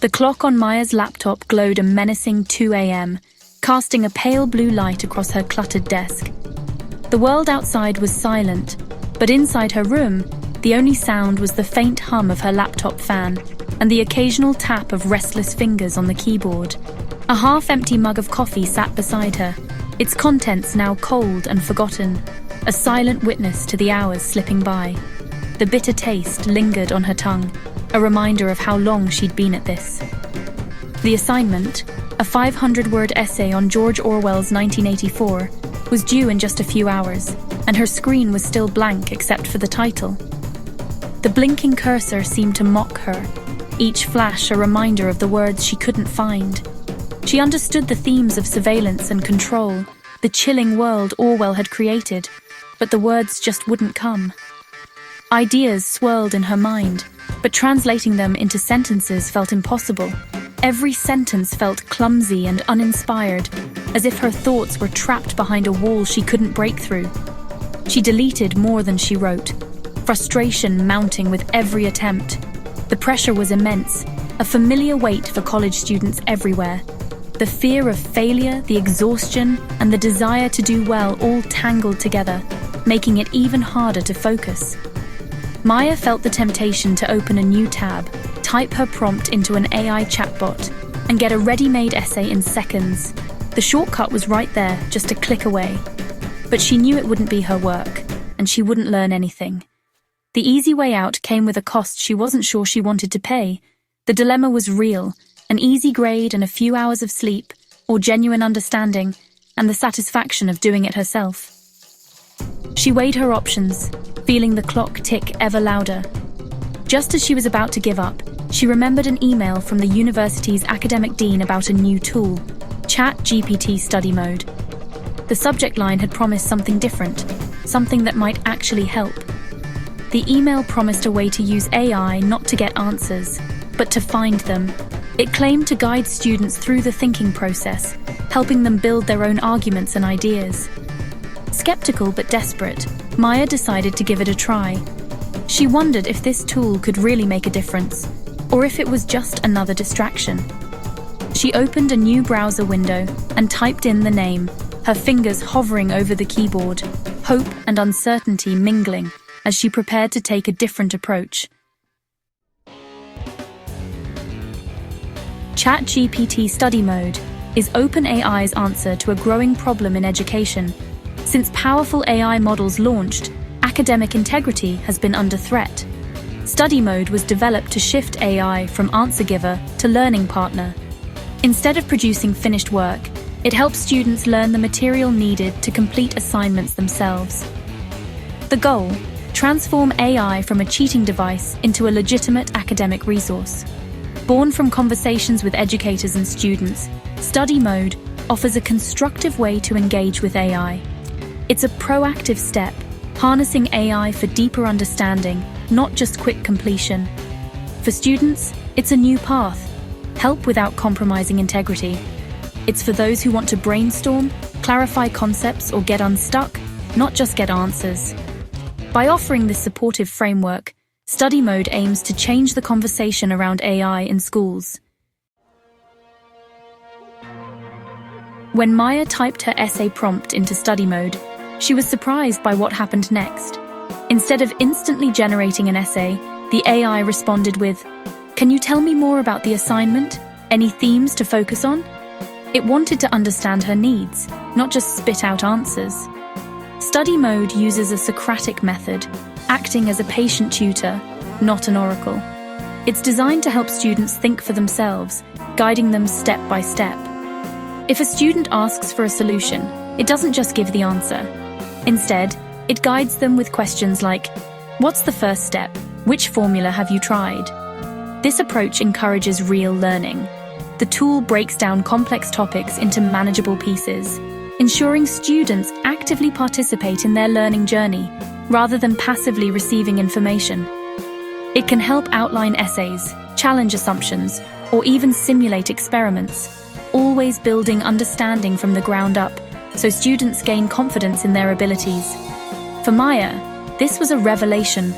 The clock on Maya's laptop glowed a menacing 2 a.m., casting a pale blue light across her cluttered desk. The world outside was silent, but inside her room, the only sound was the faint hum of her laptop fan and the occasional tap of restless fingers on the keyboard. A half-empty mug of coffee sat beside her, its contents now cold and forgotten, a silent witness to the hours slipping by. The bitter taste lingered on her tongue, a reminder of how long she'd been at this. The assignment, a 500-word essay on George Orwell's 1984, was due in just a few hours, and her screen was still blank except for the title. The blinking cursor seemed to mock her, each flash a reminder of the words she couldn't find. She understood the themes of surveillance and control, the chilling world Orwell had created, but the words just wouldn't come. Ideas swirled in her mind, but translating them into sentences felt impossible. Every sentence felt clumsy and uninspired, as if her thoughts were trapped behind a wall she couldn't break through. She deleted more than she wrote, frustration mounting with every attempt. The pressure was immense, a familiar weight for college students everywhere. The fear of failure, the exhaustion, and the desire to do well all tangled together, making it even harder to focus. Maya felt the temptation to open a new tab, type her prompt into an AI chatbot, and get a ready-made essay in seconds. The shortcut was right there, just a click away. But she knew it wouldn't be her work, and she wouldn't learn anything. The easy way out came with a cost she wasn't sure she wanted to pay. The dilemma was real, an easy grade and a few hours of sleep, or genuine understanding, and the satisfaction of doing it herself. She weighed her options, feeling the clock tick ever louder. Just as she was about to give up, she remembered an email from the university's academic dean about a new tool, ChatGPT Study Mode. The subject line had promised something different, something that might actually help. The email promised a way to use AI not to get answers, but to find them. It claimed to guide students through the thinking process, helping them build their own arguments and ideas. Skeptical but desperate, Maya decided to give it a try. She wondered if this tool could really make a difference, or if it was just another distraction. She opened a new browser window and typed in the name, her fingers hovering over the keyboard, hope and uncertainty mingling as she prepared to take a different approach. ChatGPT Study Mode is OpenAI's answer to a growing problem in education. Since powerful AI models launched, academic integrity has been under threat. Study Mode was developed to shift AI from answer giver to learning partner. Instead of producing finished work, it helps students learn the material needed to complete assignments themselves. The goal: transform AI from a cheating device into a legitimate academic resource. Born from conversations with educators and students, Study Mode offers a constructive way to engage with AI. It's a proactive step, harnessing AI for deeper understanding, not just quick completion. For students, it's a new path, help without compromising integrity. It's for those who want to brainstorm, clarify concepts, or get unstuck, not just get answers. By offering this supportive framework, Study Mode aims to change the conversation around AI in schools. When Maya typed her essay prompt into Study Mode, she was surprised by what happened next. Instead of instantly generating an essay, the AI responded with, "Can you tell me more about the assignment? Any themes to focus on?" It wanted to understand her needs, not just spit out answers. Study Mode uses a Socratic method, acting as a patient tutor, not an oracle. It's designed to help students think for themselves, guiding them step by step. If a student asks for a solution, it doesn't just give the answer. Instead, it guides them with questions like, "What's the first step? Which formula have you tried?" This approach encourages real learning. The tool breaks down complex topics into manageable pieces, ensuring students actively participate in their learning journey, rather than passively receiving information. It can help outline essays, challenge assumptions, or even simulate experiments, always building understanding from the ground up, so students gain confidence in their abilities. For Maya, this was a revelation.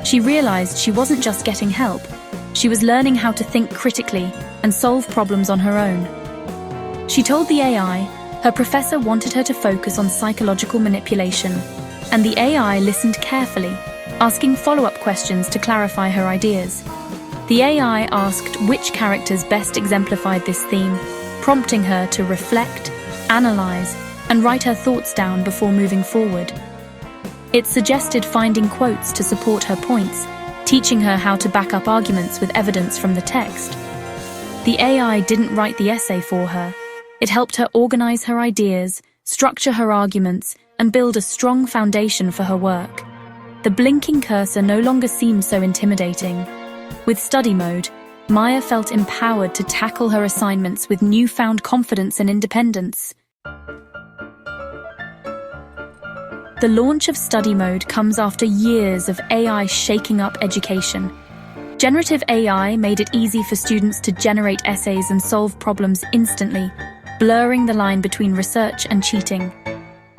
She realized she wasn't just getting help, She was learning how to think critically and solve problems on her own. She told the AI her professor wanted her to focus on psychological manipulation, and the AI listened carefully, asking follow-up questions to clarify her ideas. The AI asked which characters best exemplified this theme, prompting her to reflect, analyze, and write her thoughts down before moving forward. It suggested finding quotes to support her points, teaching her how to back up arguments with evidence from the text. The AI didn't write the essay for her. It helped her organize her ideas, structure her arguments, and build a strong foundation for her work. The blinking cursor no longer seemed so intimidating. With study mode, Maya felt empowered to tackle her assignments with newfound confidence and independence. The launch of study mode comes after years of AI shaking up education. Generative AI made it easy for students to generate essays and solve problems instantly, blurring the line between research and cheating.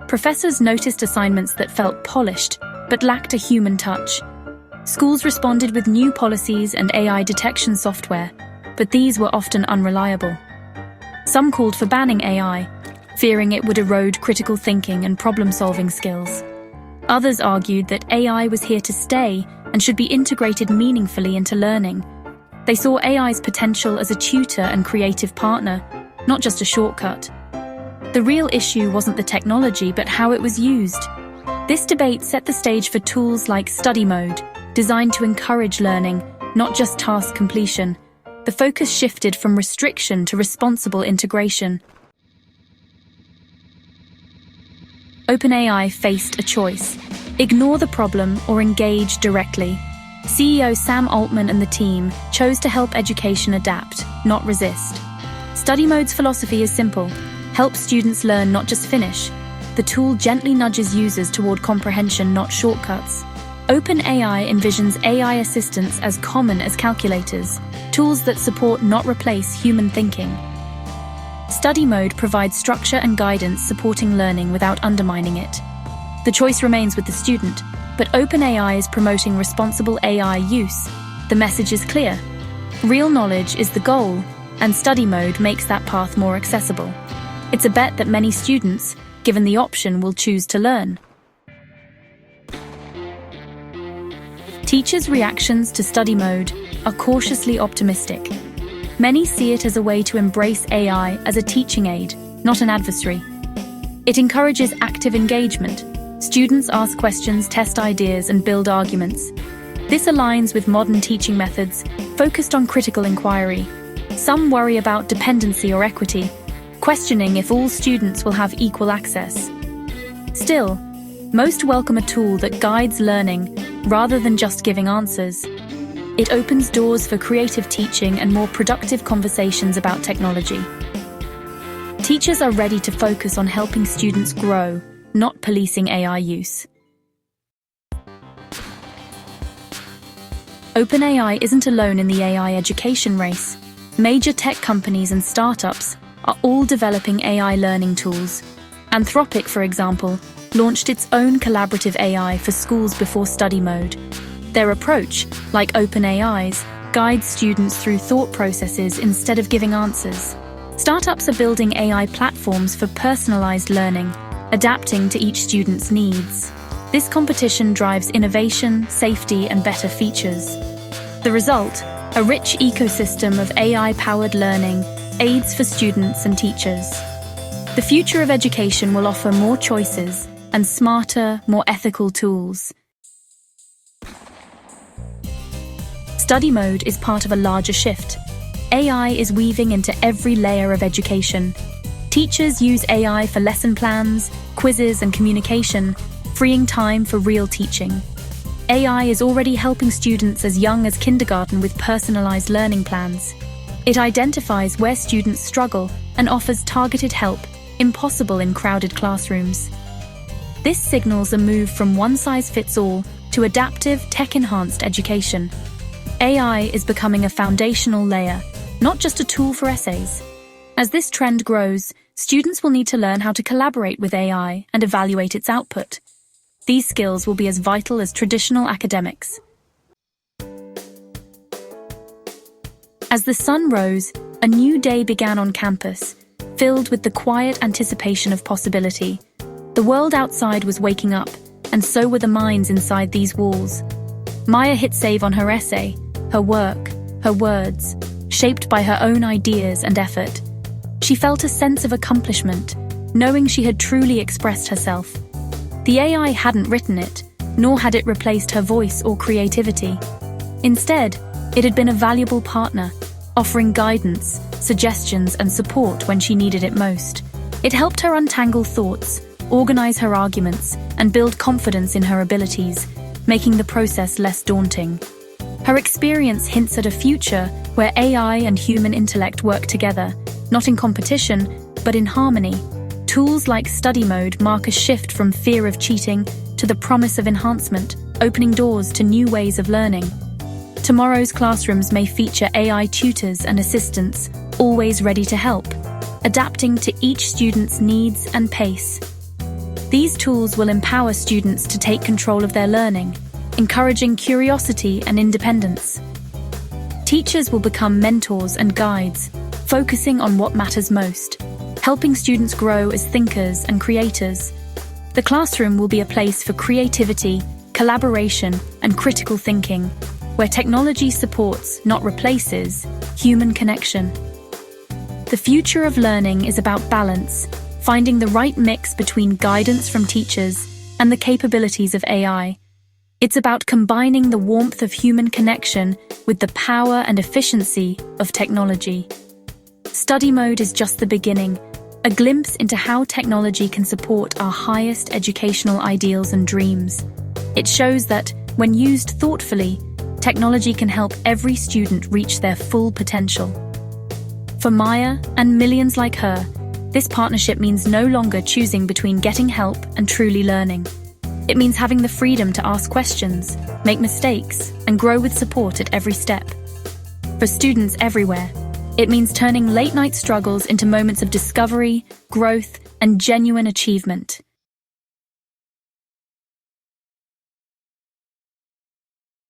Professors noticed assignments that felt polished, but lacked a human touch. Schools responded with new policies and AI detection software, but these were often unreliable. Some called for banning AI, fearing it would erode critical thinking and problem-solving skills. Others argued that AI was here to stay and should be integrated meaningfully into learning. They saw AI's potential as a tutor and creative partner, not just a shortcut. The real issue wasn't the technology, but how it was used. This debate set the stage for tools like study mode, designed to encourage learning, not just task completion. The focus shifted from restriction to responsible integration. OpenAI faced a choice: ignore the problem or engage directly. CEO Sam Altman and the team chose to help education adapt, not resist. Study mode's philosophy is simple: help students learn, not just finish. The tool gently nudges users toward comprehension, not shortcuts. OpenAI envisions AI assistants as common as calculators, tools that support, not replace, human thinking. Study mode provides structure and guidance, supporting learning without undermining it. The choice remains with the student, but OpenAI is promoting responsible AI use. The message is clear: real knowledge is the goal, and study mode makes that path more accessible. It's a bet that many students, given the option, will choose to learn. Teachers' reactions to study mode are cautiously optimistic. Many see it as a way to embrace AI as a teaching aid, not an adversary. It encourages active engagement. Students ask questions, test ideas, and build arguments. This aligns with modern teaching methods focused on critical inquiry. Some worry about dependency or equity, questioning if all students will have equal access. Still, most welcome a tool that guides learning rather than just giving answers. It opens doors for creative teaching and more productive conversations about technology. Teachers are ready to focus on helping students grow, not policing AI use. OpenAI isn't alone in the AI education race. Major tech companies and startups are all developing AI learning tools. Anthropic, for example, launched its own collaborative AI for schools before study mode. Their approach, like OpenAI's, guides students through thought processes instead of giving answers. Startups are building AI platforms for personalized learning, adapting to each student's needs. This competition drives innovation, safety, and better features. The result: a rich ecosystem of AI-powered learning, aids for students and teachers. The future of education will offer more choices and smarter, more ethical tools. Study mode is part of a larger shift. AI is weaving into every layer of education. Teachers use AI for lesson plans, quizzes, and communication, freeing time for real teaching. AI is already helping students as young as kindergarten with personalized learning plans. It identifies where students struggle and offers targeted help, impossible in crowded classrooms. This signals a move from one-size-fits-all to adaptive, tech-enhanced education. AI is becoming a foundational layer, not just a tool for essays. As this trend grows, students will need to learn how to collaborate with AI and evaluate its output. These skills will be as vital as traditional academics. As the sun rose, a new day began on campus, filled with the quiet anticipation of possibility. The world outside was waking up, and so were the minds inside these walls. Maya hit save on her essay, her work, her words, shaped by her own ideas and effort. She felt a sense of accomplishment, knowing she had truly expressed herself. The AI hadn't written it, nor had it replaced her voice or creativity. Instead, it had been a valuable partner, offering guidance, suggestions, and support when she needed it most. It helped her untangle thoughts, organize her arguments, and build confidence in her abilities, making the process less daunting. Her experience hints at a future where AI and human intellect work together, not in competition, but in harmony. Tools like Study Mode mark a shift from fear of cheating to the promise of enhancement, opening doors to new ways of learning. Tomorrow's classrooms may feature AI tutors and assistants, always ready to help, adapting to each student's needs and pace. These tools will empower students to take control of their learning, encouraging curiosity and independence. Teachers will become mentors and guides, focusing on what matters most, helping students grow as thinkers and creators. The classroom will be a place for creativity, collaboration, and critical thinking, where technology supports, not replaces, human connection. The future of learning is about balance, finding the right mix between guidance from teachers and the capabilities of AI. It's about combining the warmth of human connection with the power and efficiency of technology. Study Mode is just the beginning, a glimpse into how technology can support our highest educational ideals and dreams. It shows that, when used thoughtfully, technology can help every student reach their full potential. For Maya and millions like her, this partnership means no longer choosing between getting help and truly learning. It means having the freedom to ask questions, make mistakes, and grow with support at every step. For students everywhere, it means turning late-night struggles into moments of discovery, growth, and genuine achievement.